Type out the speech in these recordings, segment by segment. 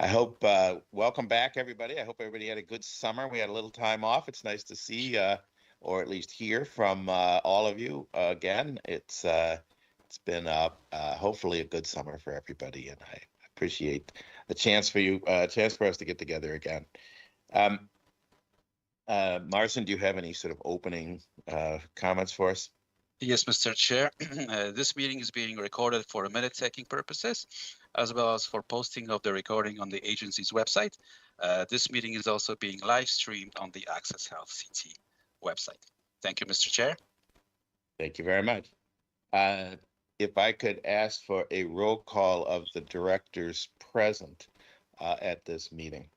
I hope, welcome back, everybody. I hope everybody had a good summer. We had a little time off. It's nice to see, or at least hear from all of you again. It's been hopefully a good summer for everybody, and I appreciate the chance for us to get together again. Marcin, do you have any sort of opening comments for us? Yes, Mr. Chair. This meeting is being recorded for minute-taking purposes, as well as for posting of the recording on the agency's website. This meeting is also being live-streamed on the Access Health CT website. Thank you, Mr. Chair. Thank you very much. If I could ask for a roll call of the directors present at this meeting.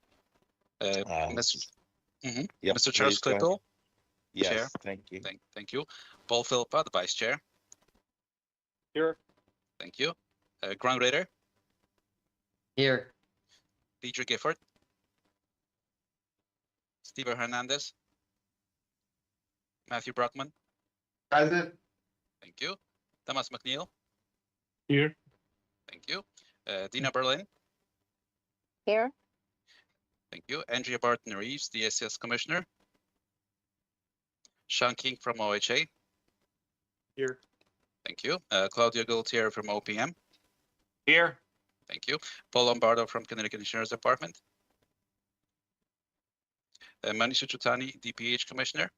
Mr. Yep, Mr. Charles Claypool. Yes, Chair. Thank you. Thank you. Paul Philpott, the Vice Chair. Here. Thank you. Grant Rader. Here. Deidre Gifford. Steven Hernandez. Matthew Brockman. Present. Thank you. Thomas McNeil. Here. Thank you. Dina Berlin. Here. Thank you. Andrea Barton Reeves, the ACS Commissioner. Sean King from OHA. Here. Thank you. Claudio Gaultier from OPM. Here. Thank you. Paul Lombardo from Connecticut Insurance Department. Manisha Chutani, DPH Commissioner.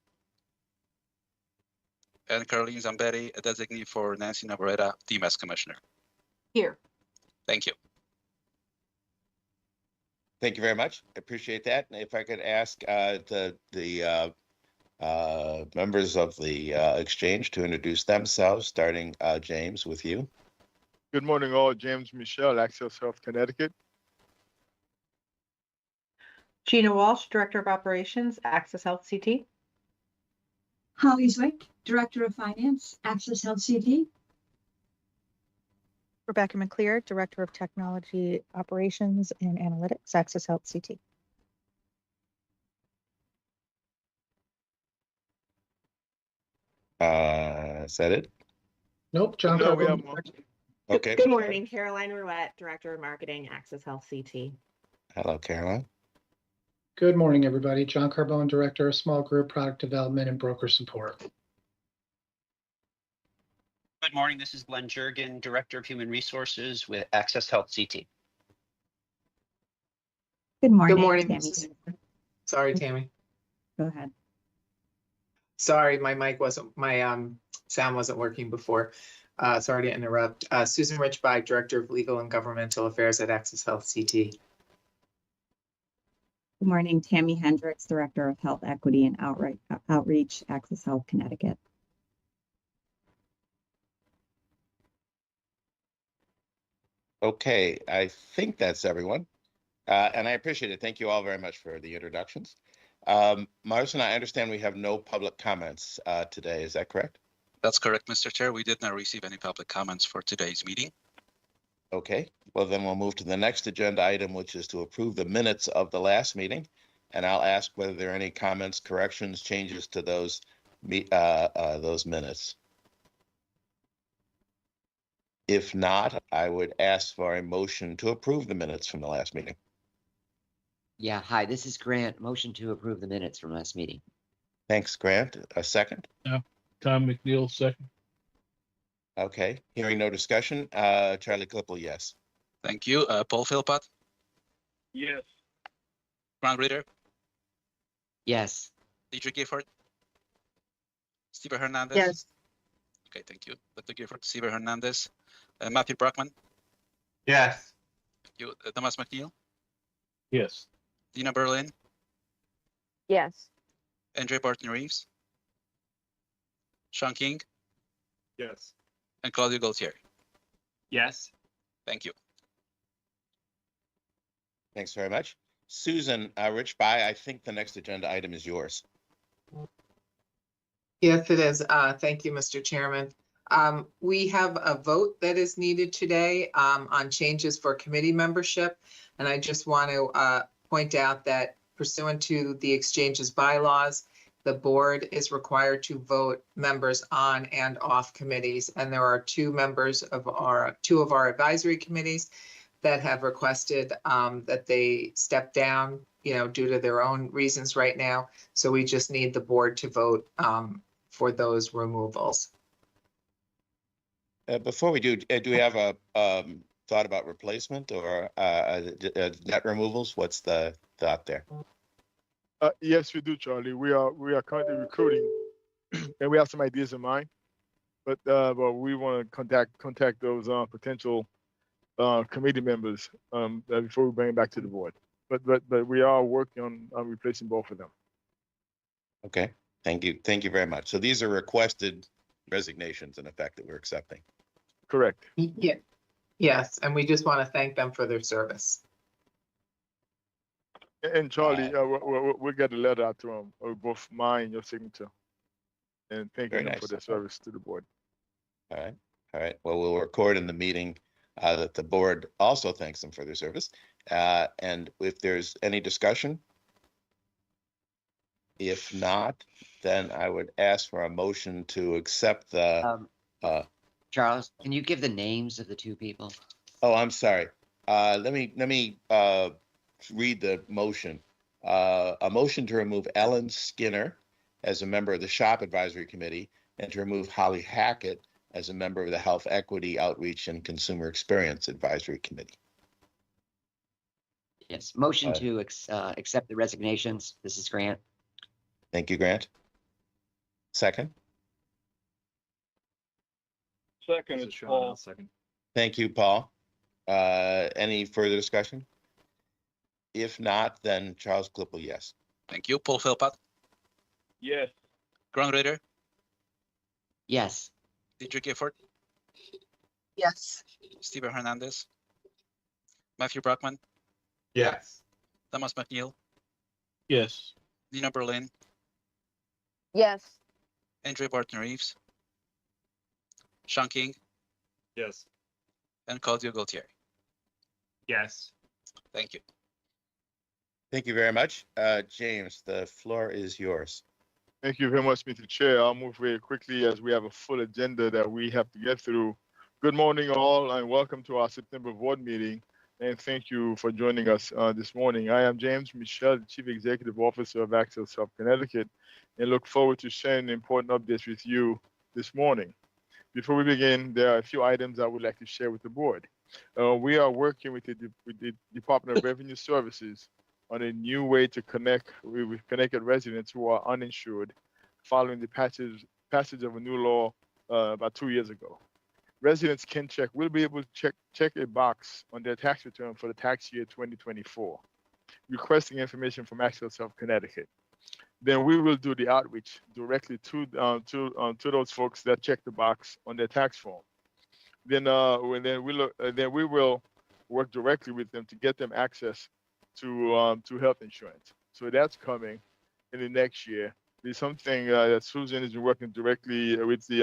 And Caroline Zambetti, a designee for Nancy Navarrete, DMS Commissioner. Here. Thank you. Thank you very much. I appreciate that. And if I could ask the members of the exchange to introduce themselves, starting James with you. Good morning, all. James Michel, Access Health Connecticut. Gina Walsh, Director of Operations, Access Health CT. Holly Zwick, Director of Finance, Access Health CT. Rebecca McClear, Director of Technology Operations and Analytics, Access Health CT. Is that it? Nope. John No, we Carbone. have more. Okay. Good morning, Caroline Rouette, Director of Marketing, Access Health CT. Hello, Caroline. Good morning, everybody. John Carbone, Director of Small Group Product Development and Broker Support. Good morning. This is Glenn Jurgen, Director of Human Resources with Access Health CT. Good morning. Good morning. Tammy. Sorry, Tammy. Go ahead. Sorry, my mic wasn't, my sound wasn't working before. Sorry to interrupt. Susan Richbike, Director of Legal and Governmental Affairs at Access Health CT. Good morning. Tammy Hendricks, Director of Health Equity and Outreach, Access Health Connecticut. Okay, I think that's everyone. And I appreciate it. Thank you all very much for the introductions. Marcin, I understand we have no public comments today. Is that correct? That's correct, Mr. Chair. We did not receive any public comments for today's meeting. Okay, well then we'll move to the next agenda item, which is to approve the minutes of the last meeting. And I'll ask whether there are any comments, corrections, changes to those minutes. If not, I would ask for a motion to approve the minutes from the last meeting. Yeah, hi, this is Grant. Motion to approve the minutes from last meeting. Thanks, Grant. A second? Tom McNeil, second. Okay, hearing no discussion. Charlie Klippel, yes. Thank you. Paul Philpott. Yes. Grant Reader. Yes. Deidre Gifford. Steven Hernandez. Yes. Okay, thank you. Dr. Gifford, Steven Hernandez. Matthew Brockman. Yes. Thank you. Thomas McNeil. Yes. Dina Berlin. Yes. Andrea Barton Reeves. Sean King. Yes. And Claudio Gaultier. Yes. Thank you. Thanks very much. Susan Richbye, I think the next agenda item is yours. Yes, it is. Thank you, Mr. Chairman. We have a vote that is needed today on changes for committee membership. And I just want to point out that pursuant to the exchange's bylaws, the board is required to vote members on and off committees. And there are two of our advisory committees that have requested that they step down, due to their own reasons right now. So we just need the board to vote for those removals. Before we do we have a thought about replacement or net removals? What's the thought there? Yes, we do, Charlie. We are currently recruiting, and we have some ideas in mind. But we want to contact those potential committee members before we bring it back to the board. But we are working on replacing both of them. Okay, thank you very much. So these are requested resignations in effect that we're accepting. Correct. Yeah. Yes, and we just want to thank them for their service. And Charlie, we'll get a letter out to them, or both mine and your signature, and thanking them for their service to the board. All right. Well, we'll record in the meeting that the board also thanks them for their service. And if there's any discussion, if not, then I would ask for a motion to accept the. Charles, can you give the names of the two people? Oh, I'm sorry. Let me read the motion. A motion to remove Ellen Skinner as a member of the Shop Advisory Committee and to remove Holly Hackett as a member of the Health Equity Outreach and Consumer Experience Advisory Committee. Yes, motion to accept the resignations. This is Grant. Thank you, Grant. Second. Second is Paul. Second. Thank you, Paul. Any further discussion? If not, then Charles Klippel, yes. Thank you. Paul Philpott, Yes. Grant Ritter, Yes. Deidre Gifford, Yes. Steven Hernandez, Matthew Brockman, Yes. Thomas McNeil, Yes. Nina Berlin, Yes. Andre Barton Reeves, Sean King, Yes. and Claudio Gaultieri. Yes. Thank you. Thank you very much. James, the floor is yours. Thank you very much, Mr. Chair. I'll move very quickly as we have a full agenda that we have to get through. Good morning, all, and welcome to our September board meeting. And thank you for joining us this morning. I am James Michel, the Chief Executive Officer of Access Health Connecticut, and look forward to sharing important updates with you this morning. Before we begin, there are a few items I would like to share with the board. We are working with the Department of Revenue Services on a new way to connect with Connecticut residents who are uninsured following the passage of a new law about 2 years ago. Residents will be able to check a box on their tax return for the tax year 2024, requesting information from Access Health Connecticut. Then we will do the outreach directly to those folks that check the box on their tax form. Then we will work directly with them to get them access to health insurance. So that's coming in the next year. There's something that Susan has been working directly with the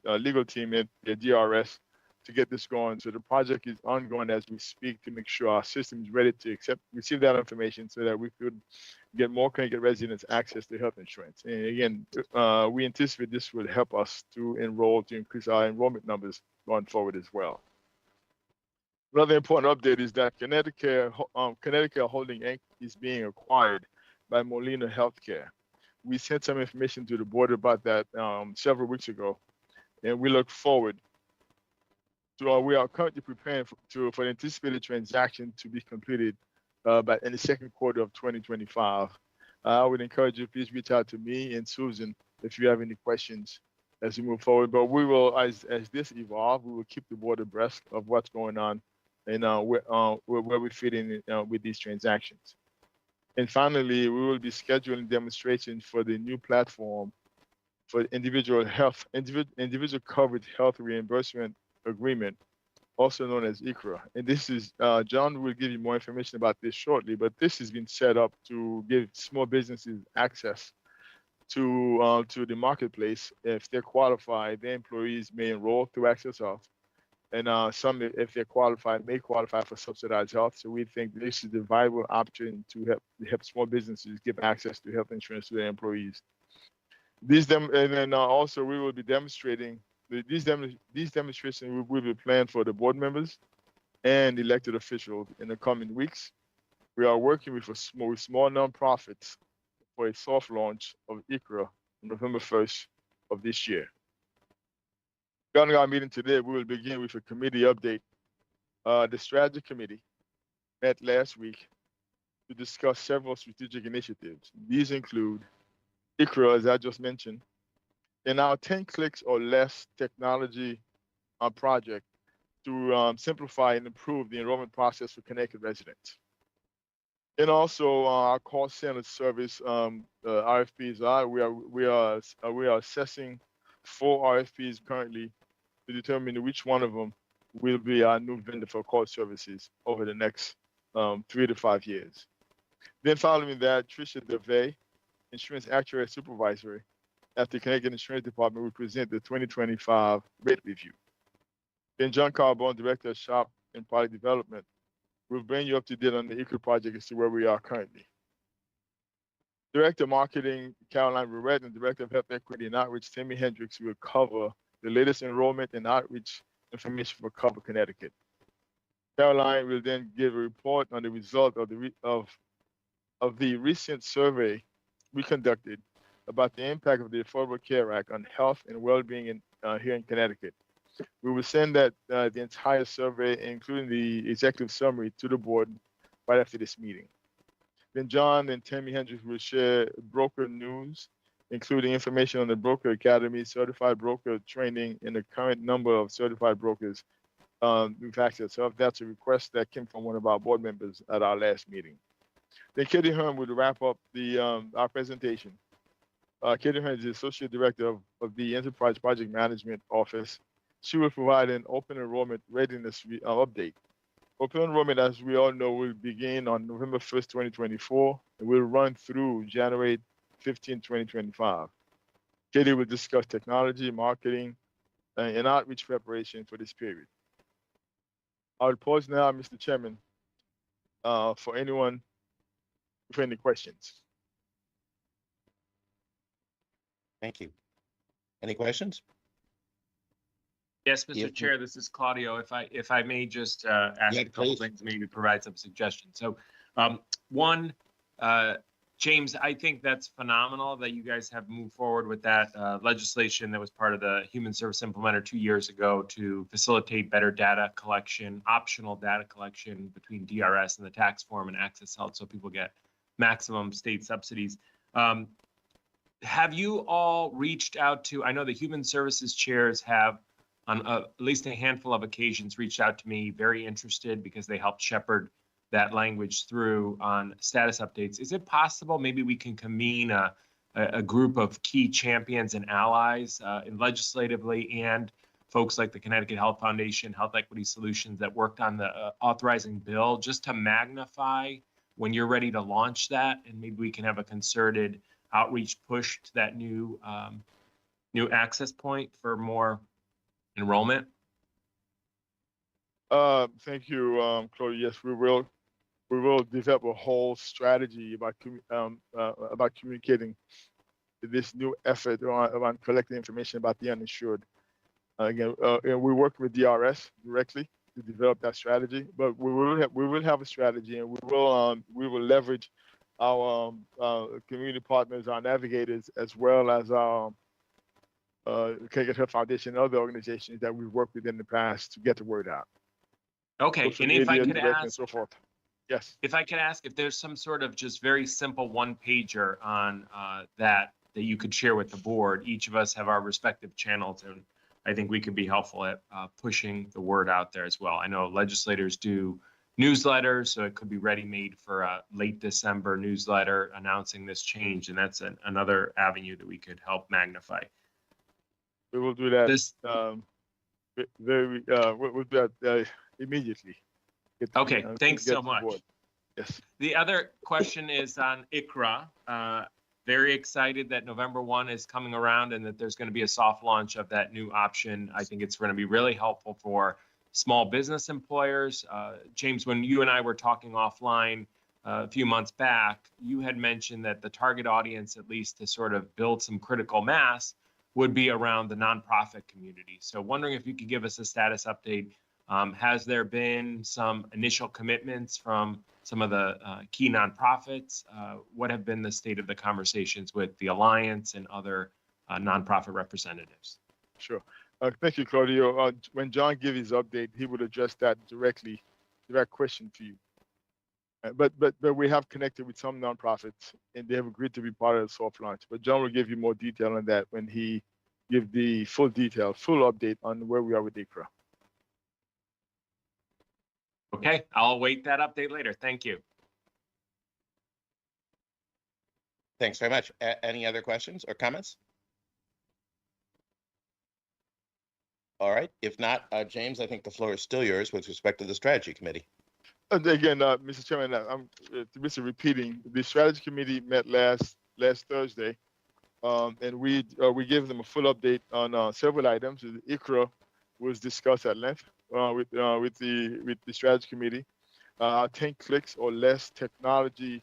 legal team at the DRS to get this going. So the project is ongoing as we speak to make sure our system is ready to receive that information so that we could get more Connecticut residents access to health insurance. And again, we anticipate this will help us to increase our enrollment numbers going forward as well. Another important update is that Connecticut Holding Inc. is being acquired by Molina Healthcare. We sent some information to the board about that several weeks ago, and we look forward to. We are currently preparing for the anticipated transaction to be completed in the second quarter of 2025. I would encourage you, please reach out to me and Susan if you have any questions as we move forward. But we will, as this evolves, we will keep the board abreast of what's going on and where we fit in with these transactions. And finally, we will be scheduling demonstrations for the new platform for individual coverage health reimbursement agreement, also known as ICHRA. And this is, John will give you more information about this shortly, but this has been set up to give small businesses access to the marketplace. If they're qualified, their employees may enroll through Access Health. And some, if they're qualified, may qualify for subsidized health. So we think this is the viable option to help small businesses give access to health insurance to their employees. Also we will be demonstrating these demonstrations will be planned for the board members and elected officials in the coming weeks. We are working with small nonprofits for a soft launch of ICRA on November 1st of this year. Regarding our meeting today, we will begin with a committee update. The strategy committee met last week to discuss several strategic initiatives. These include ICRA, as I just mentioned, and our 10 clicks or less technology project to simplify and improve the enrollment process for Connecticut residents. And also our call center service RFPs. We are assessing 4 RFPs currently to determine which one of them will be our new vendor for call services over the next 3 to 5 years. Then following that, Tricia DeVay, Insurance Actuary Supervisor at the Connecticut Insurance Department, will present the 2025 rate review. Then John Carbone, Director of Shop and Product Development, will bring you up to date on the ICRA project as to where we are currently. Director of Marketing, Caroline Rurette, and Director of Health Equity and Outreach, Tammy Hendricks, will cover the latest enrollment and outreach information for Cover Connecticut. Caroline will then give a report on the result of the recent survey we conducted about the impact of the Affordable Care Act on health and well-being here in Connecticut. We will send that the entire survey, including the executive summary, to the board right after this meeting. Then John and Tammy Hendricks will share broker news, including information on the Broker Academy, certified broker training, and the current number of certified brokers we've access. So that's a request that came from one of our board members at our last meeting. Then Katie Hearn will wrap up our presentation. Katie Hearn is the Associate Director of the Enterprise Project Management Office. She will provide an open enrollment readiness update. Open enrollment, as we all know, will begin on November 1st, 2024, and will run through January 15, 2025. Katie will discuss technology, marketing, and outreach preparation for this period. I will pause now, Mr. Chairman, for anyone with any questions. Thank you. Any questions? Yes, Mr. Chair, this is Claudio. If I may just ask a couple things, maybe provide some suggestions. So one, James, I think that's phenomenal that you guys have moved forward with that legislation that was part of the Human Service Implementer 2 years ago to facilitate better data collection, optional data collection between DRS and the tax form and Access Health so people get maximum state subsidies. Have you all reached out to, I know the Human Services chairs have on at least a handful of occasions reached out to me, very interested because they helped shepherd that language through on status updates. Is it possible maybe we can convene a group of key champions and allies legislatively and folks like the Connecticut Health Foundation, Health Equity Solutions that worked on the authorizing bill just to magnify when you're ready to launch that, and maybe we can have a concerted outreach push to that new access point for more enrollment? Thank you, Chloe. Yes, we will develop a whole strategy about communicating this new effort around collecting information about the uninsured. Again, we work with DRS directly to develop that strategy, but we will have a strategy, and we will leverage our community partners, our navigators, as well as our Connecticut Health Foundation and other organizations that we've worked with in the past to get the word out. Okay, Social and if I media, could direct and ask, so forth. Yes. if I could ask if there's some sort of just very simple one pager on that you could share with the board. Each of us have our respective channels, and I think we could be helpful at pushing the word out there as well. I know legislators do newsletters, so it could be ready-made for a late December newsletter announcing this change, and that's another avenue that we could help magnify. We will do that. We'll do that immediately. Okay, thanks so much. Yes. The other question is on ICRA. Very excited that November 1 is coming around and that there's going to be a soft launch of that new option. I think it's going to be really helpful for small business employers. James, when you and I were talking offline a few months back, you had mentioned that the target audience, at least to sort of build some critical mass, would be around the nonprofit community. So wondering if you could give us a status update Has there been some initial commitments from some of the key nonprofits? What have been the state of the conversations with the Alliance and other nonprofit representatives? Sure. Thank you, Claudio. When John gives his update, he would address that directly, direct question to you. But we have connected with some nonprofits, and they have agreed to be part of the soft launch. But John will give you more detail on that when he gives the full update on where we are with ICRA. Okay, I'll await that update later. Thank you. Thanks very much. Any other questions or comments? All right. If not, James, I think the floor is still yours with respect to the strategy committee. And again, Mr. Chairman, I'm Mr. Repeating. The strategy committee met last Thursday, and we gave them a full update on several items. ICRA was discussed at length with the strategy committee. 10 clicks or less technology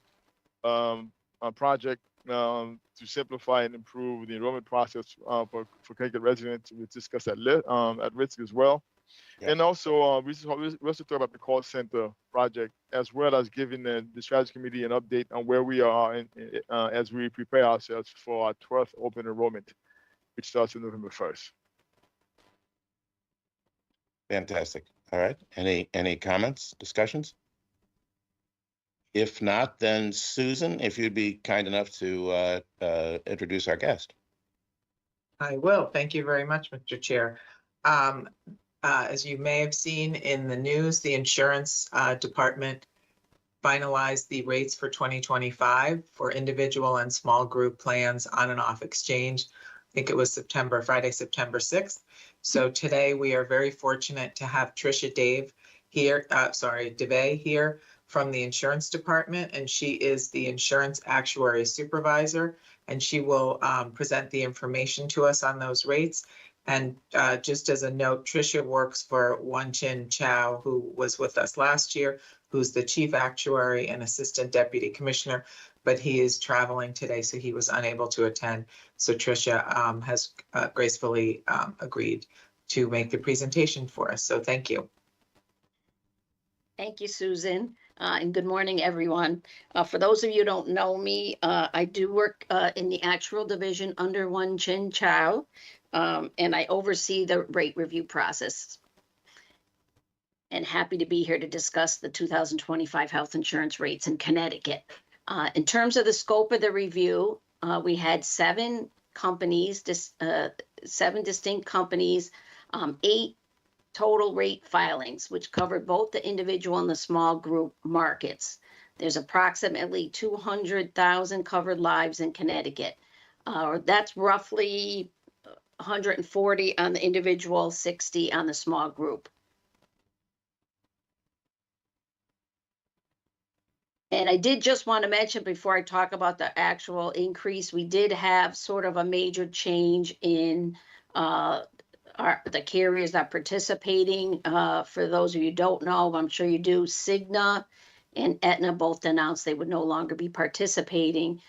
project to simplify and improve the enrollment process for Connecticut residents. We discussed at risk as well. Yeah. And also, we also talk about the call center project, as well as giving the strategy committee an update on where we are as we prepare ourselves for our 12th open enrollment, which starts on November 1st. Fantastic. All right. Any comments, discussions? If not, then Susan, if you'd be kind enough to introduce our guest. I will. Thank you very much, Mr. Chair. As you may have seen in the news, the insurance department finalized the rates for 2025 for individual and small group plans on and off exchange. I think it was Friday, September 6th. So today we are very fortunate to have Tricia DeVay here from the insurance department, and she is the insurance actuary supervisor, and she will present the information to us on those rates. And just as a note, Tricia works for Wan-Chin Chow, who was with us last year, who's the chief actuary and assistant deputy commissioner, but he is traveling today, so he was unable to attend. So Tricia has gracefully agreed to make the presentation for us. So thank you. Thank you, Susan. And good morning, everyone. For those of you who don't know me, I do work in the actuarial division under Wan-Chin Chow, and I oversee the rate review process. And happy to be here to discuss the 2025 health insurance rates in Connecticut. In terms of the scope of the review, we had 7 companies, 7 distinct companies, 8 total rate filings, which covered both the individual and the small group markets. There's approximately 200,000 covered lives in Connecticut. That's roughly 140 on the individual, 60 on the small group. And I did just want to mention before I talk about the actual increase, we did have sort of a major change in the carriers that are participating. For those of you who don't know, I'm sure you do, Cigna and Aetna both announced they would no longer be participating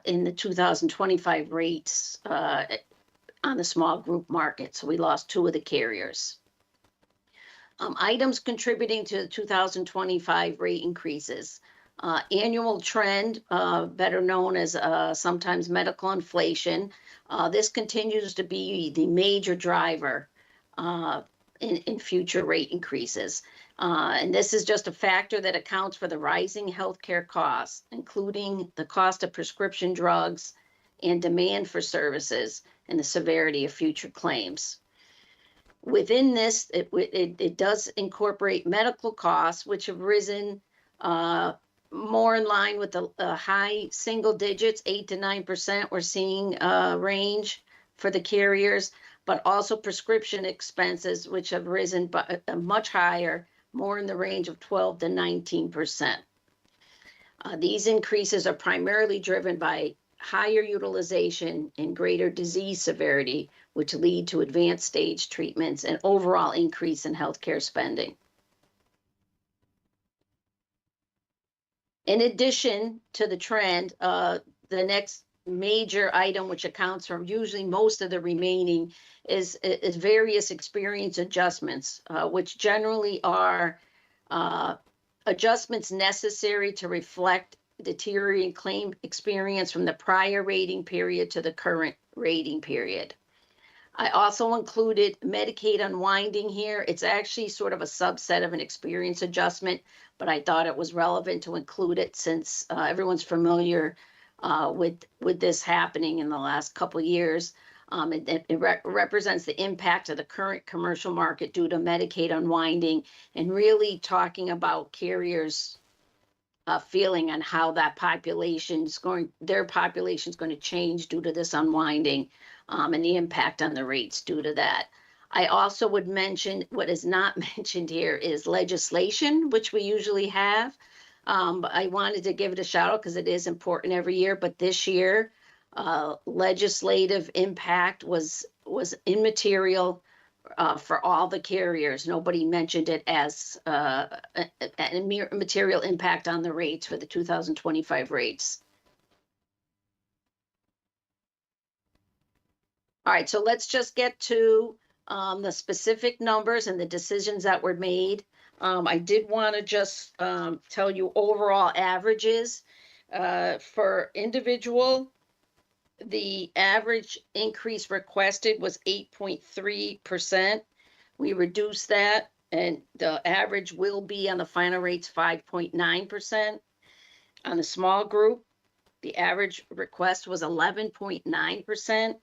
in the 2025 rates on the small group market. So we lost 2 of the carriers. Items contributing to the 2025 rate increases. Annual trend, better known as sometimes medical inflation. This continues to be the major driver in future rate increases. And this is just a factor that accounts for the rising healthcare costs, including the cost of prescription drugs and demand for services and the severity of future claims. Within this, it does incorporate medical costs, which have risen more in line with the high single digits, 8 to 9% we're seeing range for the carriers, but also prescription expenses, which have risen but much higher, more in the range of 12 to 19%. These increases are primarily driven by higher utilization and greater disease severity, which lead to advanced stage treatments and overall increase in healthcare spending. In addition to the trend, the next major item, which accounts for usually most of the remaining, is various experience adjustments, which generally are adjustments necessary to reflect deteriorating claim experience from the prior rating period to the current rating period. I also included Medicaid unwinding here. It's actually sort of a subset of an experience adjustment, but I thought it was relevant to include it since everyone's familiar with this happening in the last couple of years. It represents the impact of the current commercial market due to Medicaid unwinding, and really talking about carriers' feeling on how that their population is going to change due to this unwinding, and the impact on the rates due to that. I also would mention, what is not mentioned here is legislation, which we usually have. But I wanted to give it a shout out because it is important every year. But this year, legislative impact was immaterial for all the carriers. Nobody mentioned it as a material impact on the rates for the 2025 rates. All right, so let's just get to the specific numbers and the decisions that were made. I did want to just tell you overall averages. For individual, the average increase requested was 8.3%. We reduced that, and the average will be on the final rates 5.9%. On the small group, the average request was 11.9%,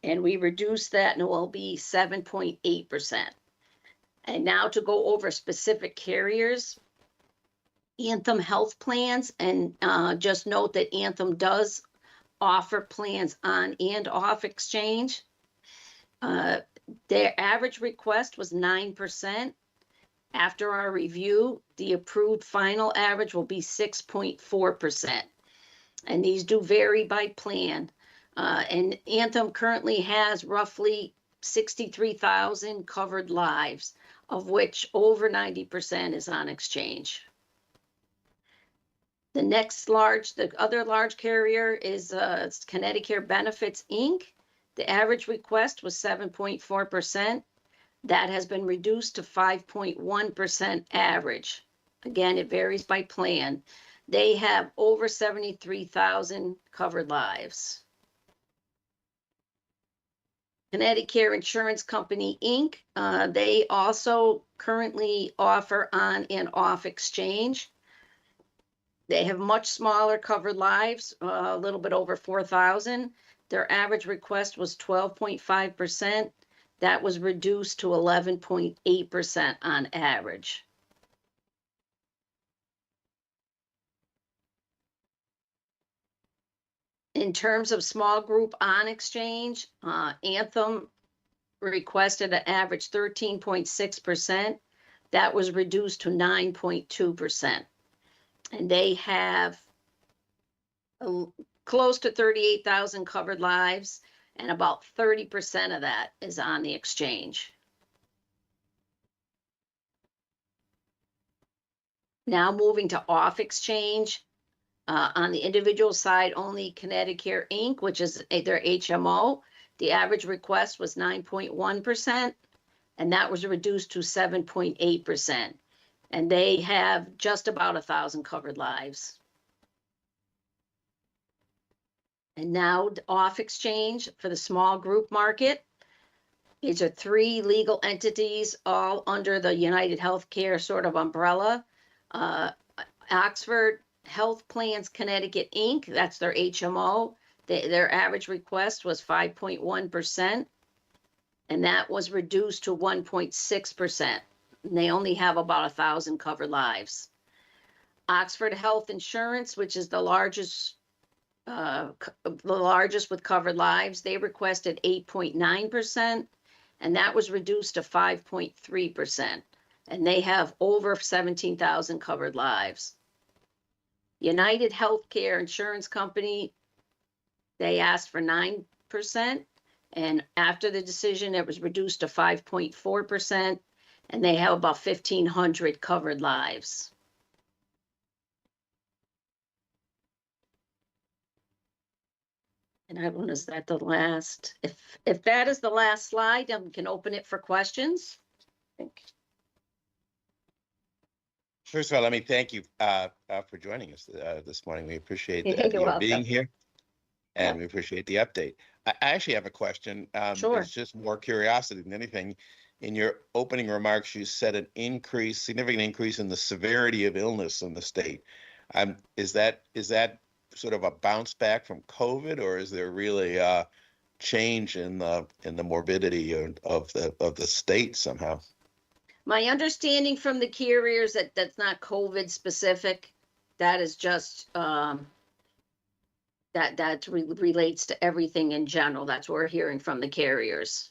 and we reduced that, and it will be 7.8%. And now to go over specific carriers, Anthem Health Plans, and just note that Anthem does offer plans on and off exchange. Their average request was 9%. After our review, the approved final average will be 6.4%. And these do vary by plan. And Anthem currently has roughly 63,000 covered lives, of which over 90% is on exchange. The other large carrier is Connecticut Benefits, Inc. The average request was 7.4%. That has been reduced to 5.1% average. Again, it varies by plan. They have over 73,000 covered lives. Connecticut Insurance Company, Inc. They also currently offer on and off exchange. They have much smaller covered lives, a little bit over 4,000. Their average request was 12.5%. That was reduced to 11.8% on average. In terms of small group on exchange, Anthem requested an average 13.6%. That was reduced to 9.2%. And they have close to 38,000 covered lives, and about 30% of that is on the exchange. Now moving to off exchange. On the individual side, only Connecticut Inc., which is their HMO, the average request was 9.1%, and that was reduced to 7.8%. And they have just about 1,000 covered lives. And now off exchange for the small group market. These are 3 legal entities, all under the United Healthcare sort of umbrella. Oxford Health Plans Connecticut, Inc., that's their HMO. Their average request was 5.1%, and that was reduced to 1.6%. And they only have about 1,000 covered lives. Oxford Health Insurance, which is the largest with covered lives, they requested 8.9%, and that was reduced to 5.3%. And they have over 17,000 covered lives. United Healthcare Insurance Company, they asked for 9%, and after the decision, it was reduced to 5.4%, and they have about 1,500 covered lives. And I don't know, is that the last? If that is the last slide, we can open it for questions. I think. First of all, let me thank you for joining us this morning. We appreciate You're you being welcome. here, and we appreciate the update. I actually have a question. Sure. It's just more curiosity than anything. In your opening remarks, you said an increase, significant increase in the severity of illness in the state. Is that sort of a bounce back from COVID, or is there really a change in the morbidity of the state somehow? My understanding from the carriers that that's not COVID specific. That is just that relates to everything in general. That's what we're hearing from the carriers.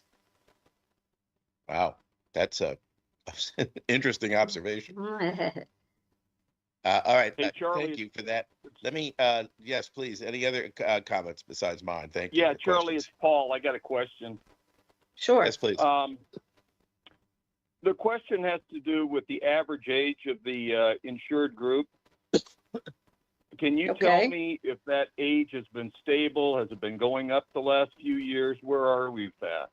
Wow, that's a interesting observation. All right, Hey, Charlie, thank you for that. Let me, yes, please. Any other comments besides mine? Thank you. Yeah, for Charlie, questions. it's Paul. I got a question. Sure. Yes, please. The question has to do with the average age of the insured group. Can you tell me if that age has been stable? Has it been going up the last few years? Where are we with that?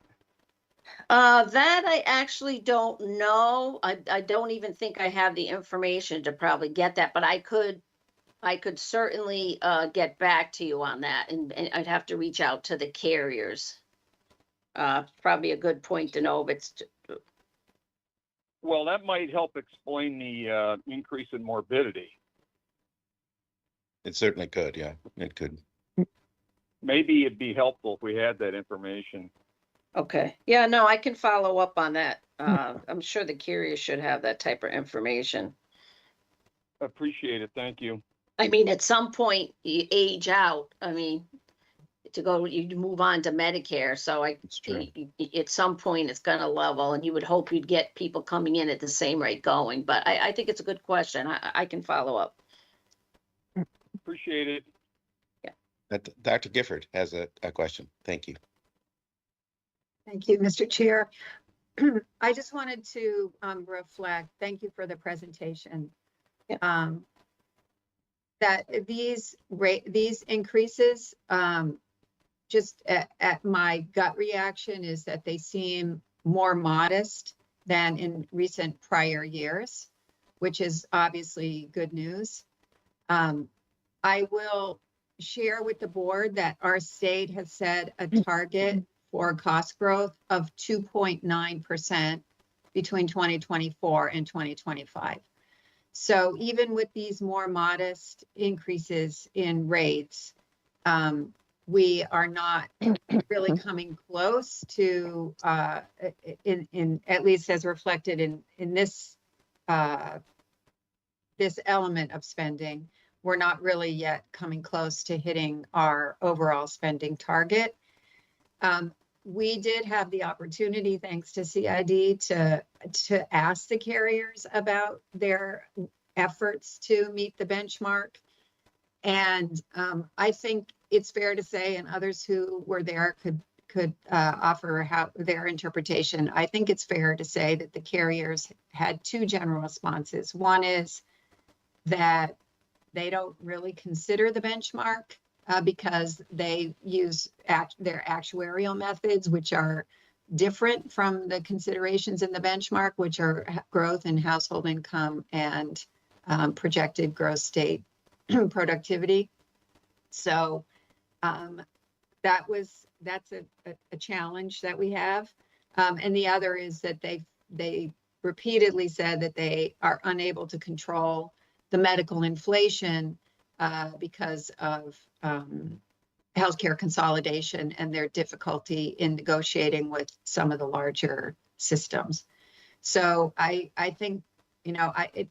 That I actually don't know. I don't even think I have the information to probably get that, but I could certainly get back to you on that, and I'd have to reach out to the carriers. Probably a good point to know, but Well, that might help explain the increase in morbidity. It certainly could. Yeah, it could. Maybe it'd be helpful if we had that information. okay. Yeah, no, I can follow up on that. I'm sure the carriers should have that type of information. Appreciate it. Thank you. I mean, at some point you age out. I mean, you move on to Medicare. So at some point it's going to level, and you would hope you'd get people coming in at the same rate going. But I think it's a good question. I can follow up. Appreciate it. Yeah. Dr. Gifford has a question. Thank you. Thank you, Mr. Chair. I just wanted to reflect, thank you for the presentation. Yeah. That these increases, just at my gut reaction is that they seem more modest than in recent prior years, which is obviously good news. I will share with the board that our state has set a target for cost growth of 2.9% between 2024 and 2025. So even with these more modest increases in rates, we are not really coming close to, in at least as reflected in this this element of spending, we're not really yet coming close to hitting our overall spending target. We did have the opportunity, thanks to CID, to ask the carriers about their efforts to meet the benchmark. And I think it's fair to say, and others who were there could offer their interpretation. I think it's fair to say that the carriers had two general responses. One is that they don't really consider the benchmark because they use their actuarial methods, which are different from the considerations in the benchmark, which are growth in household income and projected gross state productivity. So that's a challenge that we have. And the other is that they repeatedly said that they are unable to control the medical inflation because of healthcare consolidation and their difficulty in negotiating with some of the larger systems. So I think, you know, I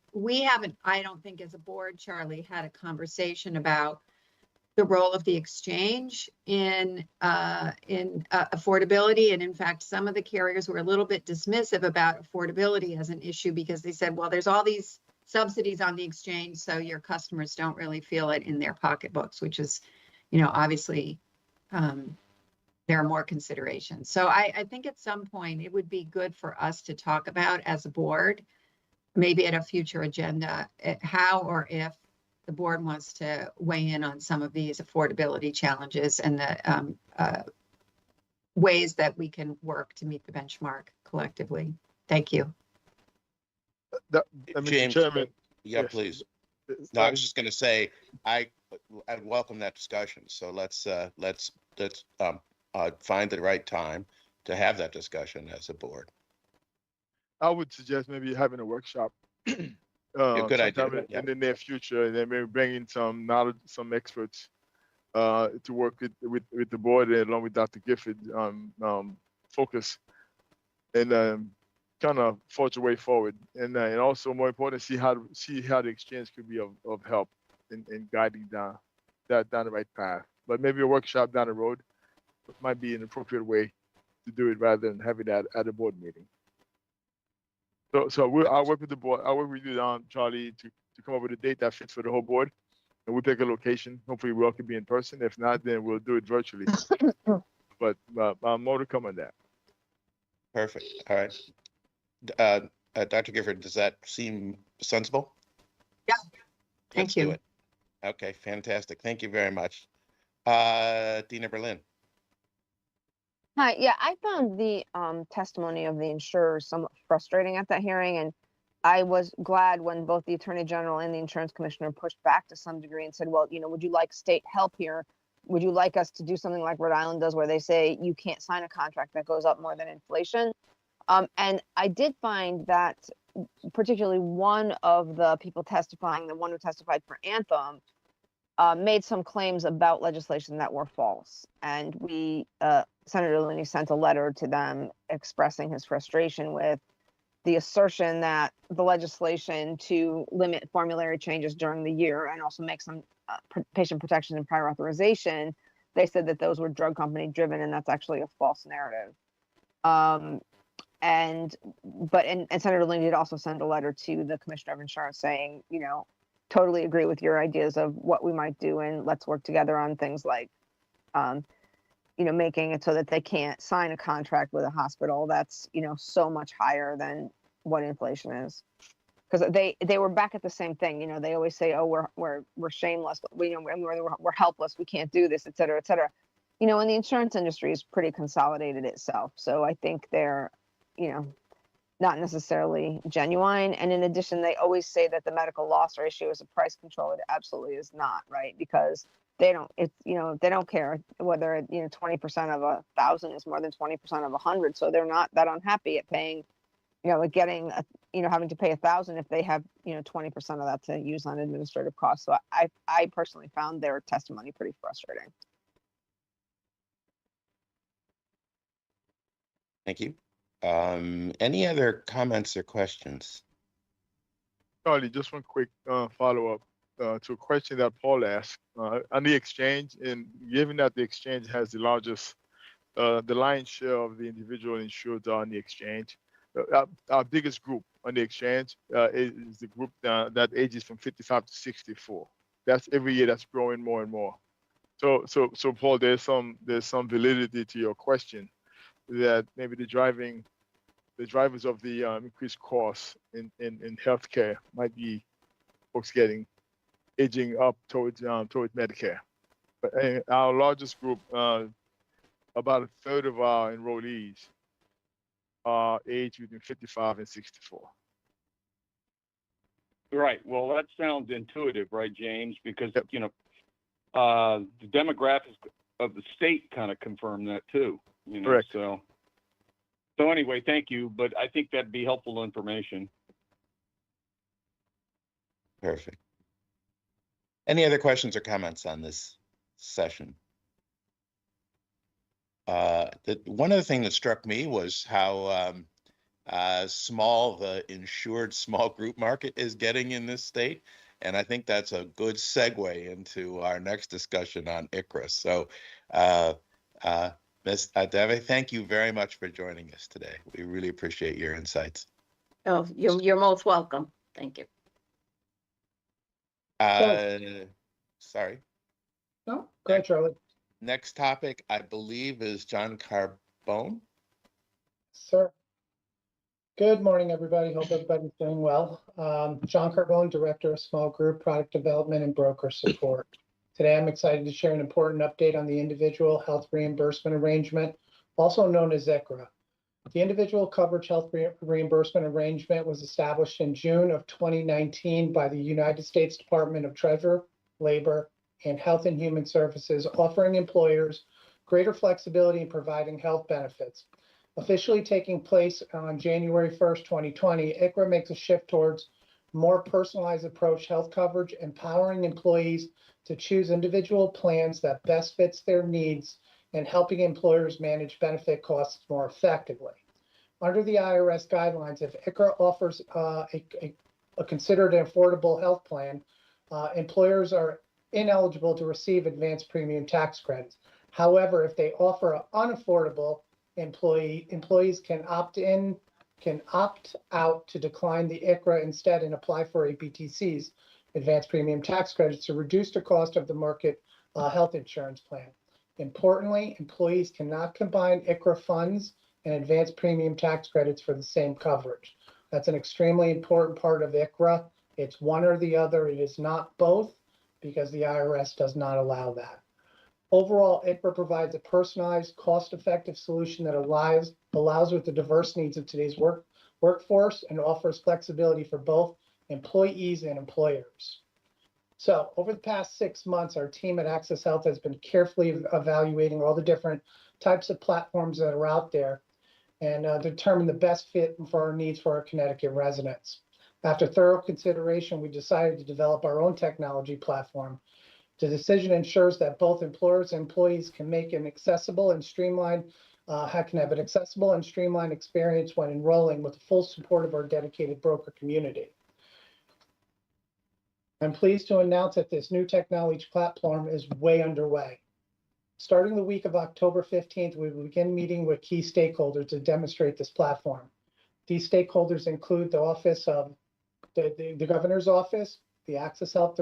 don't think as a board, Charlie, had a conversation about the role of the exchange in affordability. And in fact, some of the carriers were a little bit dismissive about affordability as an issue because they said, well, there's all these subsidies on the exchange, so your customers don't really feel it in their pocketbooks, which is, you know, obviously there are more considerations. So I think at some point it would be good for us to talk about as a board, maybe at a future agenda, how or if the board wants to weigh in on some of these affordability challenges and the ways that we can work to meet the benchmark collectively. Thank you. Mr. James, Chairman, yeah, yes. please. No, I was just going to say I welcome that discussion. So let's find the right time to have that discussion as a board. I would suggest maybe having a workshop Good sometime idea. in the near future, and then maybe bring in some knowledge, some experts to work with the board and along with Dr. Gifford focus and kind of forge a way forward, and also more important, see how the exchange could be of help in guiding down the right path. But maybe a workshop down the road might be an appropriate way to do it rather than having that at a board meeting. So I'll work with the board. I'll work with you, Charlie, to come up with a date that fits for the whole board, and we'll pick a location. Hopefully, we all can be in person. If not, then we'll do it virtually. But more to come on that. Perfect. All right. Dr. Gifford, does that seem sensible? Yeah. Let's do it. Okay, fantastic. Thank you very much. Dina Berlin. Hi, yeah, I found the testimony of the insurers somewhat frustrating at that hearing, and I was glad when both the Attorney General and the Insurance Commissioner pushed back to some degree and said, well, would you like state help here? Would you like us to do something like Rhode Island does where they say you can't sign a contract that goes up more than inflation? And I did find that particularly one of the people testifying, the one who testified for Anthem, made some claims about legislation that were false. And Senator Looney sent a letter to them expressing his frustration with the assertion that the legislation to limit formulary changes during the year and also make some patient protection and prior authorization, they said that those were drug company driven, and that's actually a false narrative. And Senator Looney did also send a letter to the Commissioner of Insurance saying, totally agree with your ideas of what we might do, and let's work together on things like, making it so that they can't sign a contract with a hospital that's, so much higher than what inflation is. Because they were back at the same thing. They always say, oh, we're shameless, but we're helpless. We can't do this, et cetera, et cetera. And the insurance industry is pretty consolidated itself. So I think they're, not necessarily genuine. And in addition, they always say that the medical loss ratio is a price control. It absolutely is not, right? Because they don't care whether 20% of 1,000 is more than 20% of 100. So they're not that unhappy at paying, getting, having to pay 1,000 if they have, 20% of that to use on administrative costs. So I personally found their testimony pretty frustrating. Thank you. Any other comments or questions? Charlie, just one quick follow-up to a question that Paul asked on the exchange, and given that the exchange has the largest, the lion's share of the individual insured on the exchange, our biggest group on the exchange is the group that ages from 55 to 64. That's every year that's growing more and more. So Paul, there's some validity to your question that maybe the drivers of the increased costs in healthcare might be folks aging up towards Medicare. But our largest group, about a third of our enrollees are aged between 55 and 64. Right. Well, that sounds intuitive, right, James? Because the demographics of the state kind of confirm that too. Correct. So anyway, thank you. But I think that'd be helpful information. Perfect. Any other questions or comments on this session? One other thing that struck me was how small the insured small group market is getting in this state. And I think that's a good segue into our next discussion on ICRA. So, Ms. Deve, thank you very much for joining us today. We really appreciate your insights. Oh, you're most welcome. Thank you. Sorry. No, go ahead, Charlie. Next topic, I believe, is John Carbone. Sir. Good morning, everybody. Hope everybody's doing well. John Carbone, Director of Small Group Product Development and Broker Support. Today, I'm excited to share an important update on the Individual Health Reimbursement Arrangement, also known as ICHRA. The Individual Coverage Health Reimbursement Arrangement was established in June of 2019 by the United States Department of Treasury, Labor, and Health and Human Services, offering employers greater flexibility in providing health benefits. Officially taking place on January 1st, 2020, ICHRA makes a shift towards more personalized approach health coverage, empowering employees to choose individual plans that best fits their needs and helping employers manage benefit costs more effectively. Under the IRS guidelines, if ICHRA offers a considered affordable health plan, employers are ineligible to receive advanced premium tax credits. However, if they offer an unaffordable employees can opt out to decline the ICHRA instead and apply for APTCs, advanced premium tax credits, to reduce the cost of the market health insurance plan. Importantly, employees cannot combine ICHRA funds and advanced premium tax credits for the same coverage. That's an extremely important part of ICHRA. It's one or the other. It is not both, because the IRS does not allow that. Overall, ICHRA provides a personalized, cost-effective solution that allows with the diverse needs of today's workforce and offers flexibility for both employees and employers. So over the past 6 months, our team at Access Health has been carefully evaluating all the different types of platforms that are out there and determine the best fit for our needs for our Connecticut residents. After thorough consideration, we decided to develop our own technology platform. The decision ensures that both employers and employees can make an accessible and streamlined, experience when enrolling, with the full support of our dedicated broker community. I'm pleased to announce that this new technology platform is way underway. Starting the week of October 15th, we will begin meeting with key stakeholders to demonstrate this platform. These stakeholders include the office of the governor's office, the Access Health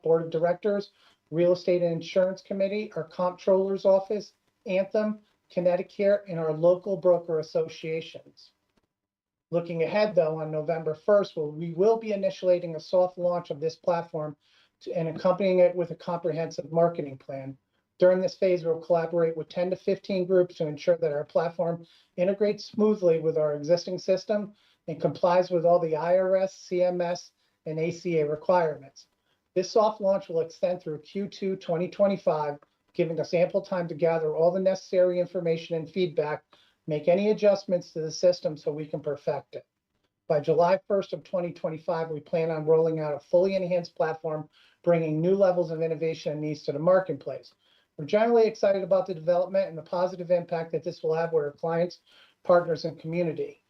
Board of Directors, Real Estate and Insurance Committee, our Comptroller's Office, Anthem, Connecticut, and our local broker associations. Looking ahead, though, on November 1st, we will be initiating a soft launch of this platform and accompanying it with a comprehensive marketing plan. During this phase, we'll collaborate with 10 to 15 groups to ensure that our platform integrates smoothly with our existing system and complies with all the IRS, CMS, and ACA requirements. This soft launch will extend through Q2 2025, giving us ample time to gather all the necessary information and feedback, make any adjustments to the system so we can perfect it. By July 1st of 2025, we plan on rolling out a fully enhanced platform, bringing new levels of innovation and needs to the marketplace. We're generally excited about the development and the positive impact that this will have with our clients, partners, and community.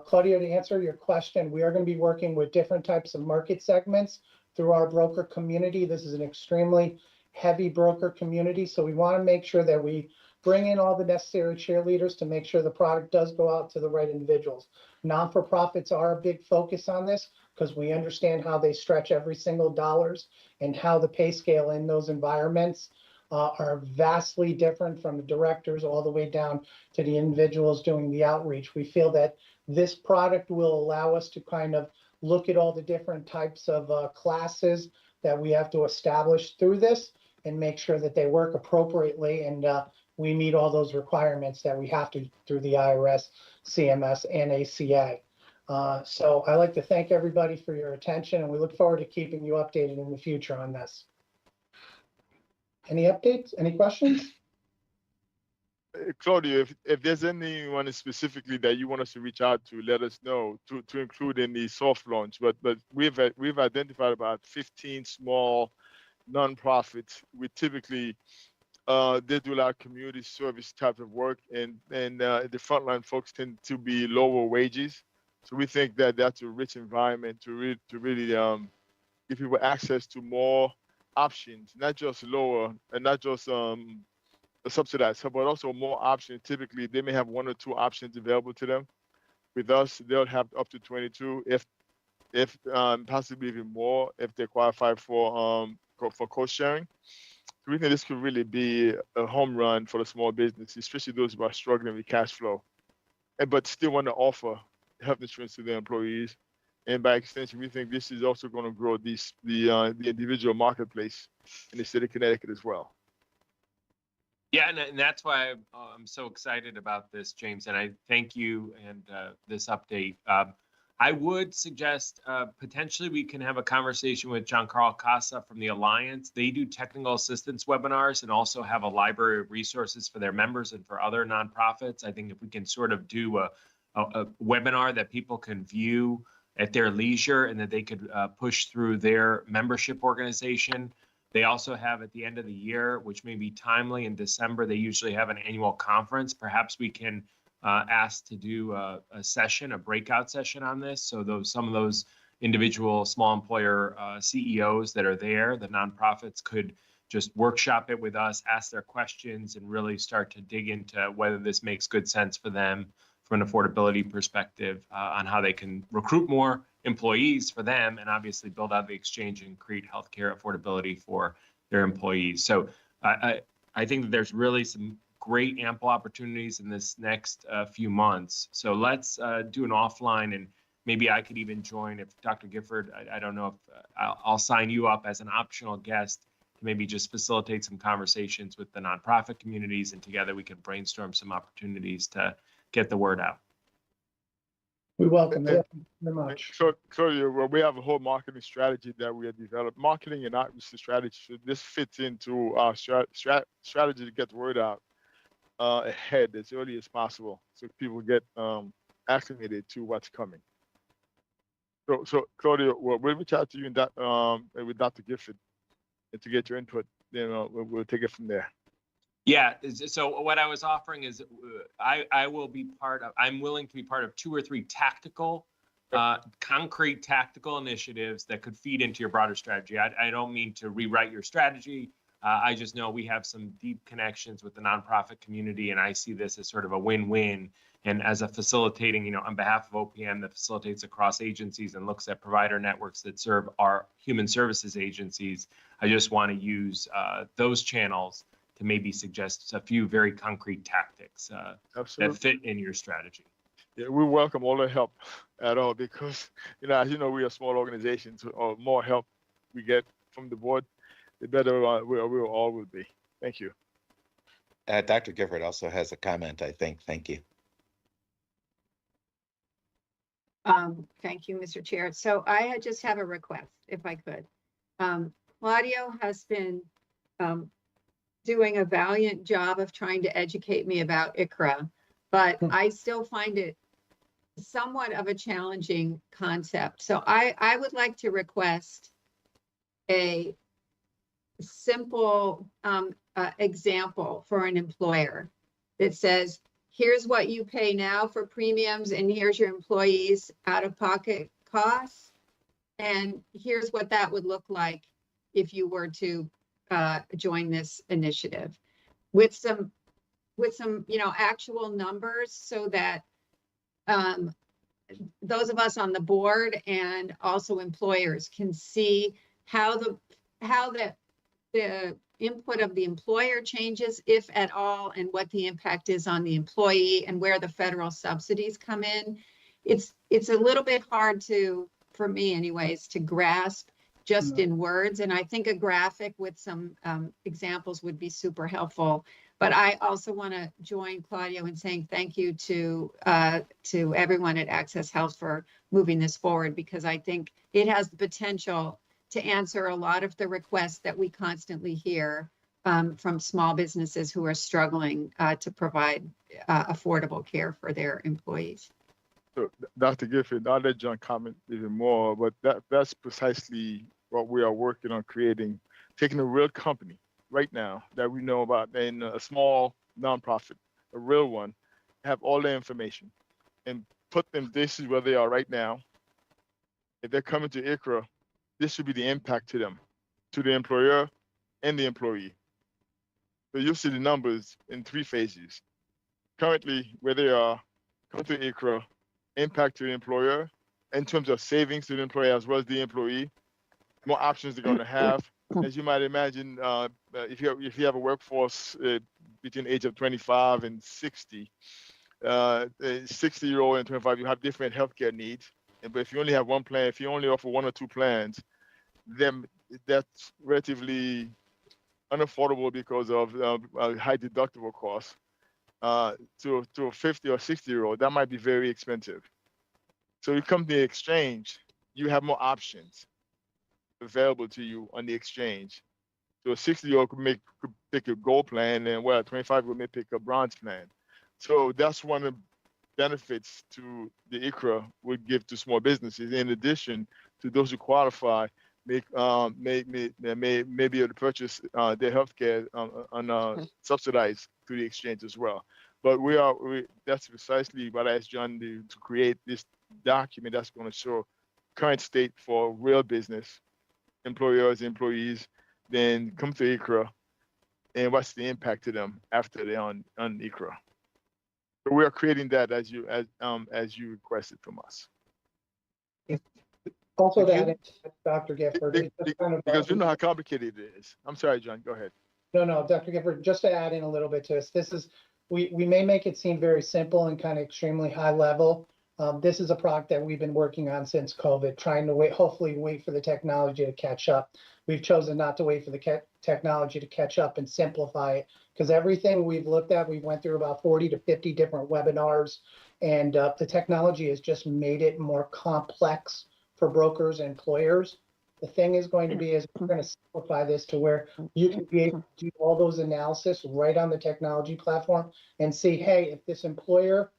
Claudia, to answer your question, we are going to be working with different types of market segments through our broker community. This is an extremely heavy broker community, so we want to make sure that we bring in all the necessary cheerleaders to make sure the product does go out to the right individuals. Non-for-profits are a big focus on this because we understand how they stretch every single dollars and how the pay scale in those environments are vastly different, from the directors all the way down to the individuals doing the outreach. We feel that this product will allow us to kind of look at all the different types of classes that we have to establish through this and make sure that they work appropriately and we meet all those requirements that we have to through the IRS, CMS, and ACA. So I'd like to thank everybody for your attention, and we look forward to keeping you updated in the future on this. Any updates? Any questions? Claudia, if there's anyone specifically that you want us to reach out to, let us know to include in the soft launch. But we've identified about 15 small nonprofits. We typically they do a lot of community service type of work, and the frontline folks tend to be lower wages. So we think that that's a rich environment to really give people access to more options, not just lower and not just subsidized, but also more options. Typically, they may have 1 or 2 options available to them. With us, they'll have up to 22, if possibly even more, if they qualify for cost sharing. So we think this could really be a home run for the small business, especially those who are struggling with cash flow. but still want to offer health insurance to their employees. And by extension, we think this is also going to grow the individual marketplace in the state of Connecticut as well. Yeah, and that's why I'm so excited about this, James, and I thank you and this update. I would suggest potentially we can have a conversation with John Carl Casa from the Alliance. They do technical assistance webinars and also have a library of resources for their members and for other nonprofits. I think if we can sort of do a webinar that people can view at their leisure and that they could push through their membership organization. They also have at the end of the year, which may be timely in December, they usually have an annual conference. Perhaps we can ask to do a session, a breakout session on this. So some of those individual small employer CEOs that are there, the nonprofits could just workshop it with us, ask their questions, and really start to dig into whether this makes good sense for them from an affordability perspective on how they can recruit more employees for them and obviously build out the exchange and create healthcare affordability for their employees. So I think that there's really some great ample opportunities in this next few months. So let's do an offline, and maybe I could even join if Dr. Gifford, I don't know if I'll sign you up as an optional guest to maybe just facilitate some conversations with the nonprofit communities, and together we can brainstorm some opportunities to get the word out. We welcome it very much. So we have a whole marketing strategy that we have developed. Marketing and outreach strategy. So this fits into our strategy to get the word out ahead as early as possible, so people get acclimated to what's coming. So Claudia, we'll reach out to you and with Dr. Gifford and to get your input. We'll take it from there. Yeah. So what I was offering is I will be I'm willing to be part of 2 or 3 tactical, concrete tactical initiatives that could feed into your broader strategy. I don't mean to rewrite your strategy. I just know we have some deep connections with the nonprofit community, and I see this as sort of a win-win. And as a facilitating, on behalf of OPM that facilitates across agencies and looks at provider networks that serve our human services agencies, I just want to use those channels to maybe suggest a few very concrete tactics that fit in your strategy. Yeah, we welcome all the help at all because, as you know, we are a small organization, so more help we get from the board, the better we all will be. Thank you. Dr. Gifford also has a comment, I think. Thank you. Thank you, Mr. Chair. So I just have a request, if I could. Claudio has been doing a valiant job of trying to educate me about ICHRA, but I still find it somewhat of a challenging concept. So I would like to request a simple example for an employer that says, here's what you pay now for premiums, and here's your employees' out-of-pocket costs, and here's what that would look like if you were to join this initiative with some actual numbers, so that those of us on the board and also employers can see how the input of the employer changes, if at all, and what the impact is on the employee and where the federal subsidies come in. It's a little bit hard for me anyways, to grasp just in words. And I think a graphic with some examples would be super helpful. But I also want to join Claudio in saying thank you to everyone at Access Health for moving this forward, because I think it has the potential to answer a lot of the requests that we constantly hear from small businesses who are struggling to provide affordable care for their employees. So, Dr. Gifford, I'll let John comment even more, but that's precisely what we are working on creating, taking a real company right now that we know about, and a small nonprofit, a real one, have all the information and put them, this is where they are right now. If they're coming to ICHRA, this should be the impact to them, to the employer and the employee. So you'll see the numbers in 3 phases. Currently, where they are, come to ICHRA, impact to the employer in terms of savings to the employer as well as the employee, more options they're going to have. As you might imagine, if you have a workforce between the age of 25 and 60, a 60-year-old and 25, you have different healthcare needs. But if you only have one plan, if you only offer one or two plans, then that's relatively unaffordable because of high deductible costs. To a 50 or 60-year-old, that might be very expensive. So you come to the exchange, you have more options available to you on the exchange. So a 60-year-old could pick a gold plan, and a 25-year-old may pick a bronze plan. So that's one of the benefits to the ICHRA would give to small businesses. In addition to those who qualify, may be able to purchase their healthcare subsidized through the exchange as well. But that's precisely what I asked John to create this document that's going to show current state for real business employers, employees, then come to ICHRA, and what's the impact to them after they're on ICHRA. So we are creating that as you requested from us. Also, that Dr. Gifford, because you know how complicated it is. I'm sorry, John. Go ahead. No, Dr. Gifford. Just to add in a little bit to this, we may make it seem very simple and kind of extremely high level. This is a product that we've been working on since COVID, trying to hopefully wait for the technology to catch up. We've chosen not to wait for the technology to catch up and simplify it, because everything we've looked at, we went through about 40 to 50 different webinars, and the technology has just made it more complex for brokers and employers. The thing is going to be is we're going to simplify this to where you can be able to do all those analysis right on the technology platform and see, hey, if this employer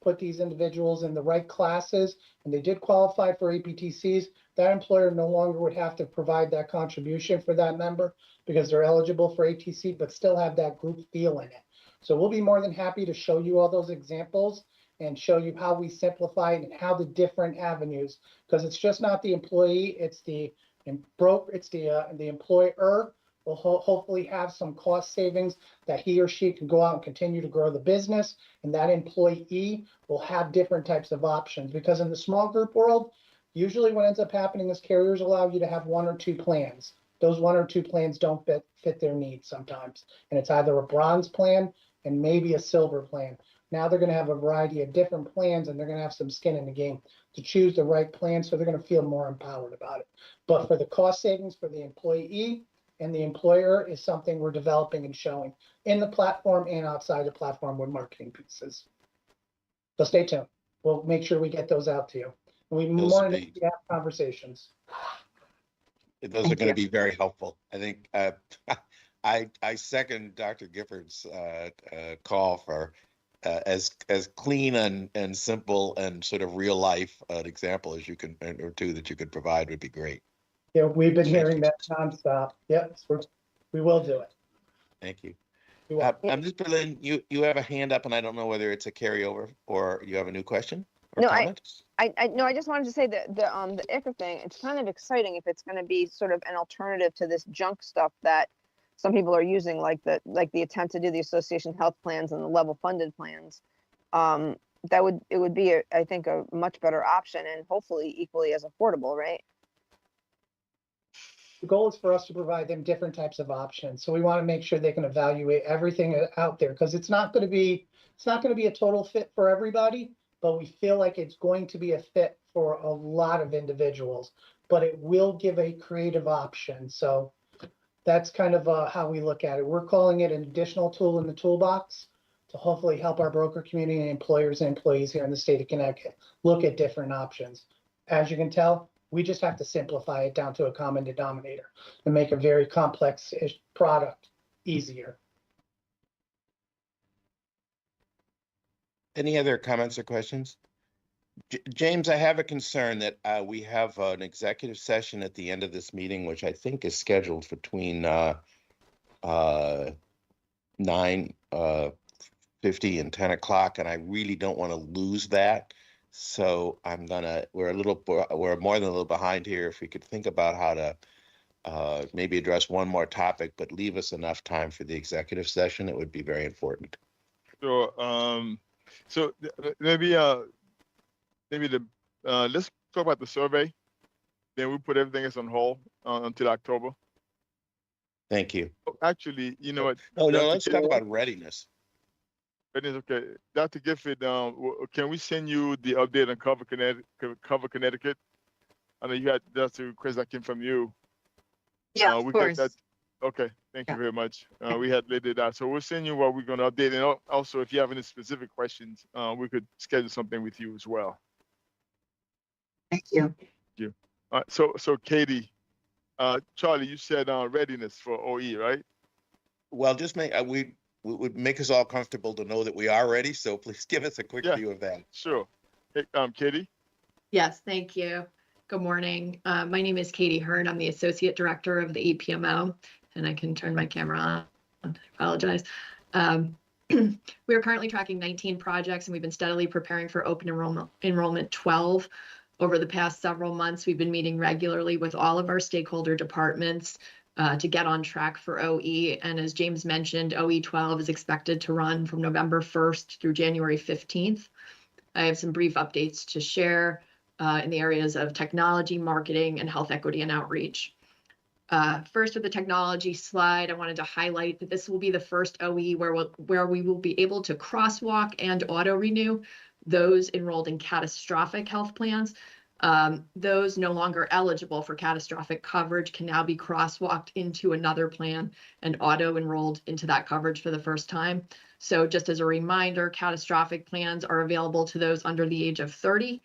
put these individuals in the right classes and they did qualify for APTCs, that employer no longer would have to provide that contribution for that member because they're eligible for ATC, but still have that group feel in it. So we'll be more than happy to show you all those examples and show you how we simplify it and how the different avenues, because it's just not the employee, it's the employer will hopefully have some cost savings that he or she can go out and continue to grow the business, and that employee will have different types of options. Because in the small group world, usually what ends up happening is carriers allow you to have one or two plans. Those one or two plans don't fit their needs sometimes, and it's either a bronze plan and maybe a silver plan. Now they're going to have a variety of different plans, and they're going to have some skin in the game to choose the right plan, so they're going to feel more empowered about it. But for the cost savings for the employee and the employer is something we're developing and showing in the platform and outside the platform with marketing pieces. So stay tuned. We'll make sure we get those out to you. And we more than happy to have conversations. Those are going to be very helpful. I think I second Dr. Gifford's call for as clean and simple and sort of real life an example as you can, or two that you could provide would be great. Yeah, we've been hearing that nonstop. Yep, we will do it. Thank you. Ms. Berlin, you have a hand up, and I don't know whether it's a carryover or you have a new question or No, comment? I just wanted to say that the ICHRA thing, it's kind of exciting if it's going to be sort of an alternative to this junk stuff that some people are using, like the attempt to do the association health plans and the level funded plans. It would be, I think, a much better option and hopefully equally as affordable, right? The goal is for us to provide them different types of options. So we want to make sure they can evaluate everything out there, because it's not going to be a total fit for everybody, but we feel like it's going to be a fit for a lot of individuals, but it will give a creative option. So that's kind of how we look at it. We're calling it an additional tool in the toolbox to hopefully help our broker community and employers and employees here in the state of Connecticut look at different options. As you can tell, we just have to simplify it down to a common denominator and make a very complex product easier. Any other comments or questions? James, I have a concern that we have an executive session at the end of this meeting, which I think is scheduled between 9:50 and 10 o'clock, and I really don't want to lose that. So we're more than a little behind here. If we could think about how to maybe address one more topic, but leave us enough time for the executive session, it would be very important. So, let's talk about the survey. Then we put everything else on hold until October. Thank you. Actually, you know what? No, let's talk about readiness. Readiness, okay. Dr. Gifford, can we send you the update on Cover Connecticut? I know you had, that's a request that came from you. Yeah, We of got course. that. Okay, thank you very much. We had laid it out. So we'll send you what we're going to update. And also, if you have any specific questions, we could schedule something with you as well. Thank you. Thank you. So Katie, Charlie, you said readiness for OE, right? Well, just we would make us all comfortable to know that we are ready. So please give us a quick view of that. Sure. Hey, Katie? Yes, thank you. Good morning. My name is Katie Hearn. I'm the Associate Director of the EPMO, and I can turn my camera on. I apologize. We are currently tracking 19 projects, and we've been steadily preparing for open enrollment 12. Over the past several months, we've been meeting regularly with all of our stakeholder departments to get on track for OE. And as James mentioned, OE 12 is expected to run from November 1st through January 15th. I have some brief updates to share in the areas of technology, marketing, and health equity and outreach. First, with the technology slide, I wanted to highlight that this will be the first OE where we will be able to crosswalk and auto-renew those enrolled in catastrophic health plans. Those no longer eligible for catastrophic coverage can now be crosswalked into another plan and auto-enrolled into that coverage for the first time. So just as a reminder, catastrophic plans are available to those under the age of 30.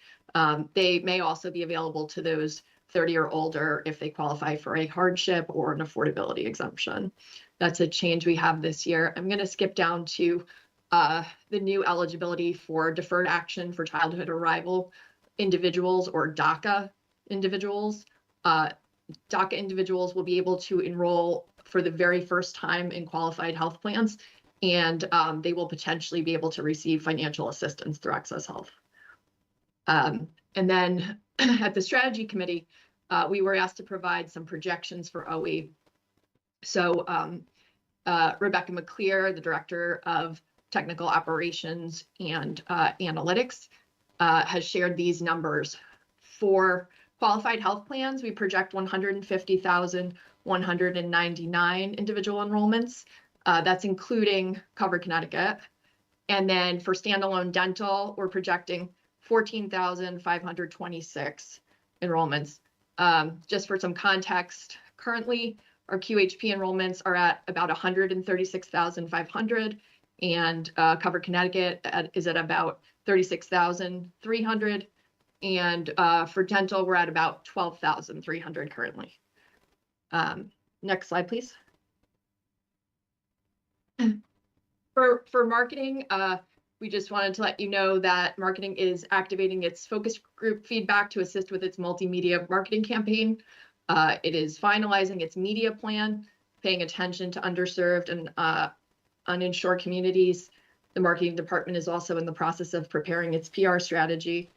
They may also be available to those 30 or older if they qualify for a hardship or an affordability exemption. That's a change we have this year. I'm going to skip down to the new eligibility for deferred action for childhood arrival individuals, or DACA individuals. DACA individuals will be able to enroll for the very first time in qualified health plans, and they will potentially be able to receive financial assistance through Access Health. And then at the strategy committee, we were asked to provide some projections for OE. So Rebecca McClear, the Director of Technical Operations and Analytics, has shared these numbers. For qualified health plans, we project 150,199 individual enrollments. That's including Cover Connecticut. And then for standalone dental, we're projecting 14,526 enrollments. Just for some context, currently our QHP enrollments are at about 136,500, and Cover Connecticut is at about 36,300, and for dental we're at about 12,300 currently. Next slide, please. For marketing, we just wanted to let you know that marketing is activating its focus group feedback to assist with its multimedia marketing campaign. It is finalizing its media plan, paying attention to underserved and uninsured communities. The marketing department is also in the process of preparing its PR strategy.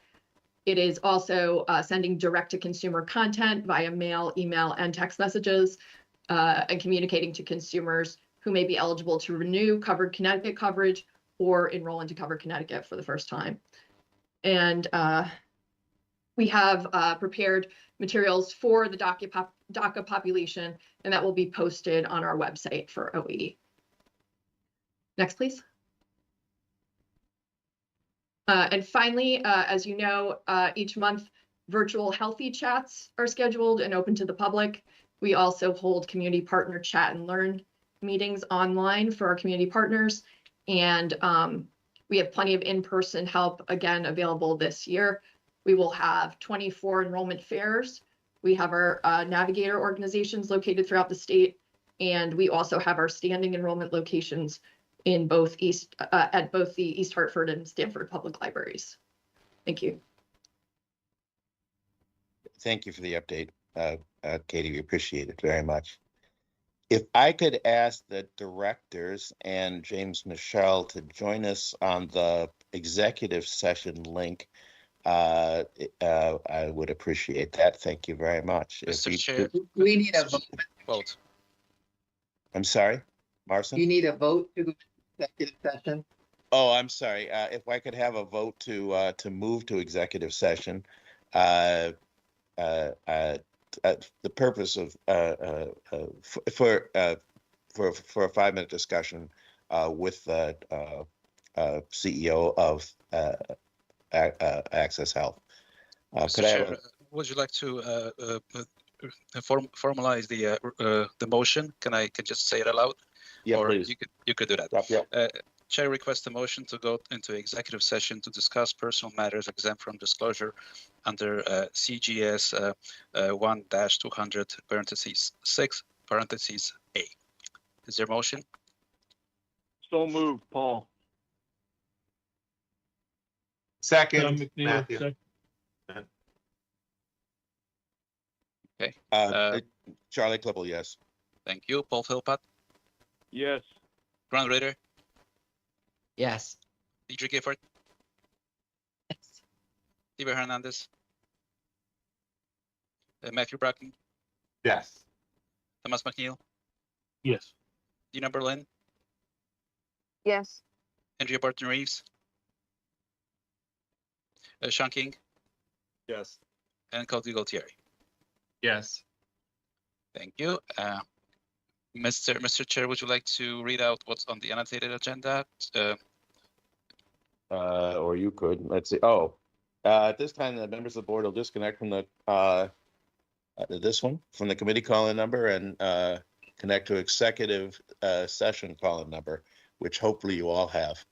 It is also sending direct-to-consumer content via mail, email, and text messages, and communicating to consumers who may be eligible to renew Covered Connecticut coverage or enroll into Covered Connecticut for the first time. And we have prepared materials for the DACA population, and that will be posted on our website for OE. Next, please. And finally, as you know, each month, virtual healthy chats are scheduled and open to the public. We also hold community partner chat and learn meetings online for our community partners. And we have plenty of in-person help, again, available this year. We will have 24 enrollment fairs. We have our navigator organizations located throughout the state. And we also have our standing enrollment locations in both at both the East Hartford and Stamford Public Libraries. Thank you. Thank you for the update, Katie. We appreciate it very much. If I could ask the directors and James Michelle to join us on the executive session link, I would appreciate that. Thank you very much. Mr. Chair, We need a vote. I'm sorry, Marson? You need a vote to go to executive session. Oh, I'm sorry. If I could have a vote to move to executive session, the purpose of for a 5-minute discussion with CEO of Access Health. Mr. Could I Chair, have would you like to formalize the motion? Can I just say it aloud? Yeah, or please. You could do that. Yeah. Chair requests a motion to go into executive session to discuss personal matters exempt from disclosure under CGS 1-200 parentheses 6 parentheses A. Is there a motion? So moved, Paul. Second, Matthew. Okay. Charlie Klippel, yes. Thank you. Paul Philpott, Yes. Grant Ritter, Yes. Deidre Gifford, Steve Hernandez, Matthew Bracken, Yes. Thomas McNeil, Yes. Dina Berlin, Yes. Andrea Barton Reeves, Sean King, Yes. and Cody Galtieri. Yes. Thank you. Mr. Chair, would you like to read out what's on the annotated agenda? Or you could. Let's see. Oh, at this time, the members of the board will disconnect from the this one from the committee call-in number and connect to executive session call-in number, which hopefully you all have.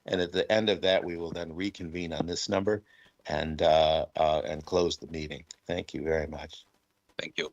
And at the end of that, we will then reconvene on this number and close the meeting. Thank you very much. Thank you.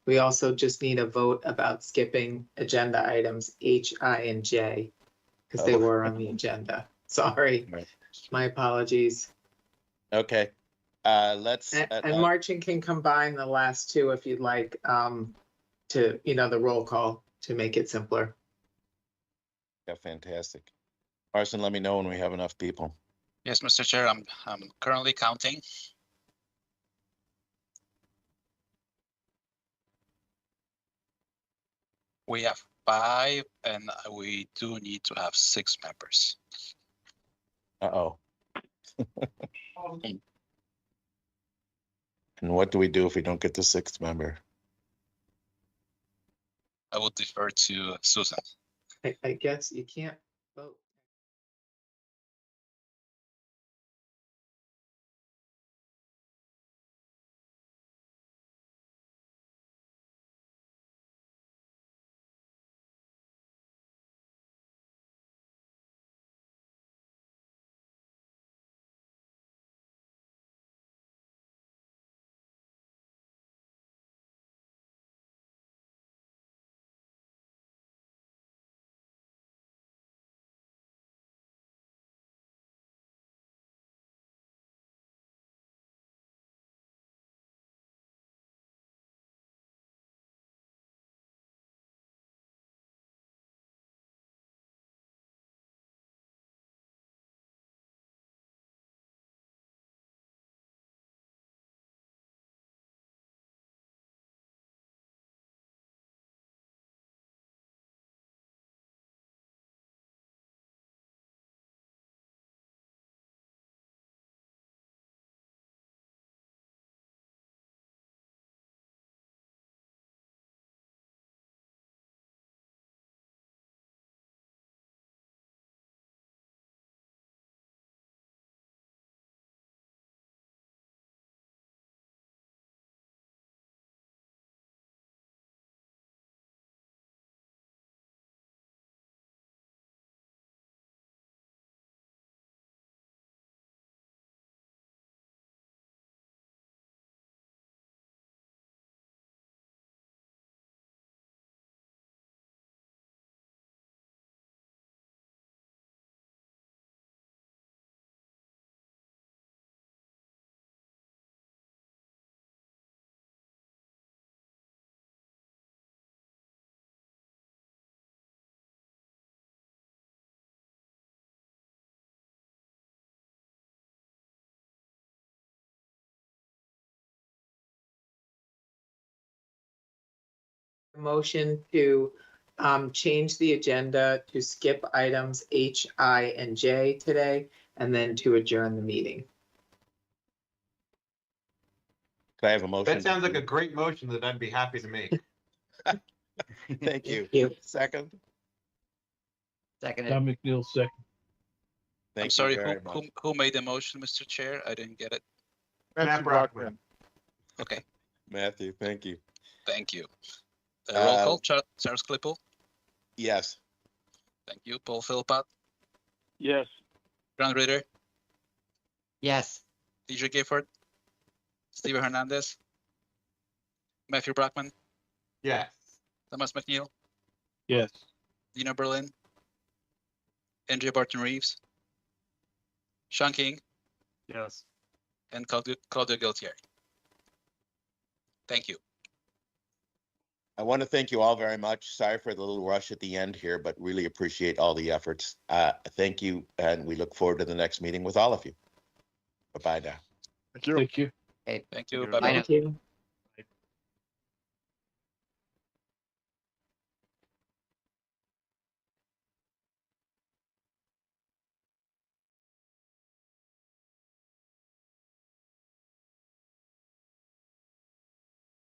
We also just need a vote about skipping agenda items H, I, and J, because they were on the agenda. Sorry, my apologies. Okay, let's. And Martin can combine the last two if you'd like, to, the roll call to make it simpler. Yeah, fantastic. Arson, let me know when we have enough people. Yes, Mr. Chair, I'm currently counting. We have 5, and we do need to have 6 members. Uh-oh. And what do we do if we don't get the 6th member? I will defer to Susan. I guess you can't vote. Motion to change the agenda to skip items H, I, and J today, and then to adjourn the meeting. Can I have a motion? That sounds like a great motion that I'd be happy to make. Thank you. Second? Second. Tom McNeil, second. Thank I'm sorry, you very much. who made the motion, Mr. Chair? I didn't get it. Matthew Brockman. Okay, Matthew, thank you. thank you. Roll call, Charles Clipple. Yes. Thank you. Paul Philpott, Yes. Grant Ritter, Yes. DJ Gifford, Steven Hernandez, Matthew Brockman, Yes. Thomas McNeil, Yes. Dina Berlin, Andrea Barton Reeves, Sean King, Yes. and Claudio Gualtieri. Thank you. I want to thank you all very much. Sorry for the little rush at the end here, but really appreciate all the efforts. Thank you, and we look forward to the next meeting with all of you. Bye-bye now. Thank you. Thank you. Hey, Thank you. Bye Bye-bye. now. Thank you.